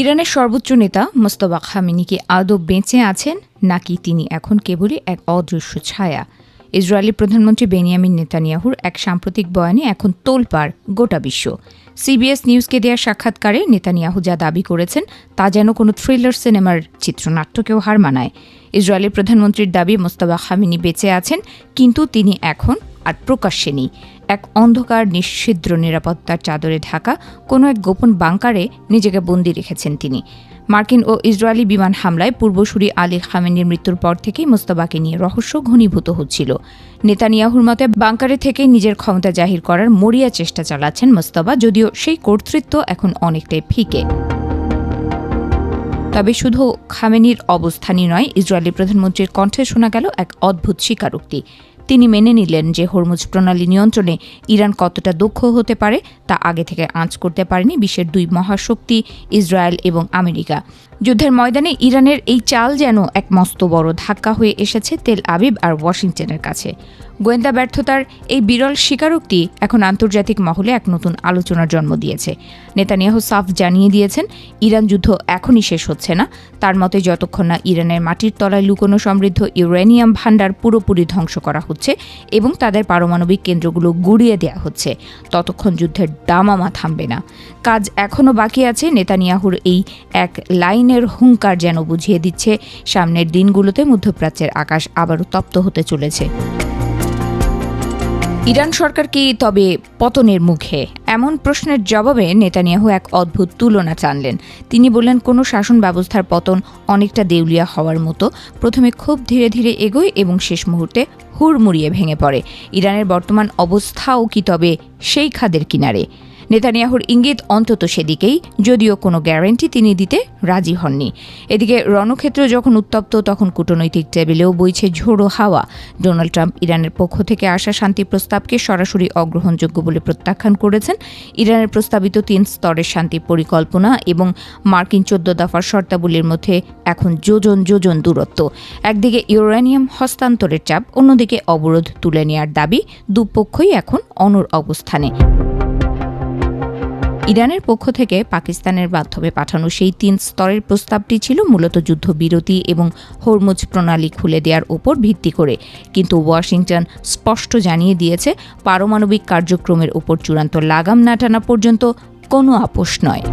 ইরানের সর্বোচ্চ নেতা মোস্তফা খামেনি কি আদৌ বেঁচে আছেন নাকি তিনি এখন কেবলই এক অদৃশ্য ছায়া? ইসরায়েলি প্রধানমন্ত্রী বেনিয়ামিন নেতানিয়াহুর এক সাম্প্রতিক বয়ানে এখন তোলপাড় গোটা বিশ্ব। সিবিএস নিউজকে দেওয়া সাক্ষাৎকারে নেতানিয়াহু যা দাবি করেছেন তা যেন কোনো থ্রিলার সিনেমার চিত্রনাট্যকেও হার মানায়। ইসরায়েলি প্রধানমন্ত্রীর দাবি মোস্তফা খামেনি বেঁচে আছেন, কিন্তু তিনি এখন আর প্রকাশ্যে নেই। এক অন্ধকার নিঃছিদ্র নিরাপত্তার চাদরে ঢাকা কোনো এক গোপন বাংকারে নিজেকে বন্দী রেখেছেন তিনি। মার্কিন ও ইসরায়েলি বিমান হামলায় পূর্বসূরি আলী খামেনির মৃত্যুর পর থেকেই মোস্তফাকে নিয়ে রহস্য ঘনীভূত হচ্ছিল। নেতানিয়াহুর মতে বাংকারে থেকে নিজের ক্ষমতা জাহির করার মরিয়া চেষ্টা চালাচ্ছেন মোস্তফা, যদিও সেই কর্তৃত্ব এখন অনেকটাই ফিকে। তবে শুধু খামেনির অবস্থানই নয়, ইসরায়েলি প্রধানমন্ত্রীর কণ্ঠে শোনা গেল এক অদ্ভুত স্বীকারোক্তি। তিনি মেনে নিলেন যে হরমুজ প্রণালী নিয়ন্ত্রণে ইরান কতটা দক্ষ হতে পারে তা আগে থেকে আঁচ করতে পারেনি বিশ্বের দুই মহাশক্তি ইসরায়েল এবং আমেরিকা। যুদ্ধের ময়দানে ইরানের এই চাল যেন এক মস্ত বড় ধাক্কা হয়ে এসেছে তেল আবিব আর ওয়াশিংটনের কাছে। গোয়েন্দা ব্যর্থতার এই বিরল স্বীকারোক্তি এখন আন্তর্জাতিক মহলে এক নতুন আলোচনার জন্ম দিয়েছে। নেতানিয়াহু সাফ জানিয়ে দিয়েছেন, ইরান যুদ্ধ এখনই শেষ হচ্ছে না। তার মতে যতক্ষণ না ইরানের মাটির তলায় লুকোনো সমৃদ্ধ ইউরেনিয়াম ভাণ্ডার পুরোপুরি ধ্বংস করা হচ্ছে এবং তাদের পারমাণবিক কেন্দ্রগুলো গুড়িয়ে দেওয়া হচ্ছে, ততক্ষণ যুদ্ধের দামামা থামবে না। কাজ এখনও বাকি আছে। নেতানিয়াহুর এই এক লাইনের হুঙ্কার যেন বুঝিয়ে দিচ্ছে সামনের দিনগুলোতে মধ্যপ্রাচ্যের আকাশ আবারও তপ্ত হতে চলেছে। ইরান সরকার কি তবে পতনের মুখে? এমন প্রশ্নের জবাবে নেতানিয়াহু এক অদ্ভুত তুলনা টানলেন। তিনি বললেন, কোনো শাসন ব্যবস্থার পতন অনেকটা দেউলিয়া হওয়ার মতো। প্রথমে খুব ধীরে ধীরে এগোয় এবং শেষ মুহূর্তে হুড়মুড়িয়ে ভেঙে পড়ে। ইরানের বর্তমান অবস্থাও কি তবে সেই খাদের কিনারে? নেতানিয়াহুর ইঙ্গিত অন্তত সেদিকেই, যদিও কোনো গ্যারান্টি তিনি দিতে রাজি হননি। এদিকে রণক্ষেত্র যখন উত্তপ্ত, তখন কূটনৈতিক টেবিলেও বইছে ঝোড়ো হাওয়া। ডোনাল্ড ট্রাম্প ইরানের পক্ষ থেকে আসা শান্তি প্রস্তাবকে সরাসরি অগ্রহণযোগ্য বলে প্রত্যাখ্যান করেছেন। ইরানের প্রস্তাবিত 3 স্তরের শান্তি পরিকল্পনা এবং মার্কিন 14 দফার শর্তাবলীর মধ্যে এখন যোজন যোজন দূরত্ব। একদিকে ইউরেনিয়াম হস্তান্তরের চাপ, অন্যদিকে অবরোধ তুলে নেওয়ার দাবি। দুপক্ষই এখন অনড় অবস্থানে। ইরানের পক্ষ থেকে পাকিস্তানের মাধ্যমে পাঠানো সেই 3 স্তরের প্রস্তাবটি ছিল মূলত যুদ্ধবিরতি এবং হরমুজ প্রণালী খুলে দেওয়ার উপর ভিত্তি করে, কিন্তু ওয়াশিংটন স্পষ্ট জানিয়ে দিয়েছে পারমাণবিক কার্যক্রমের উপর চূড়ান্ত লাগাম না টানা পর্যন্ত কোনো আপোষ নয়।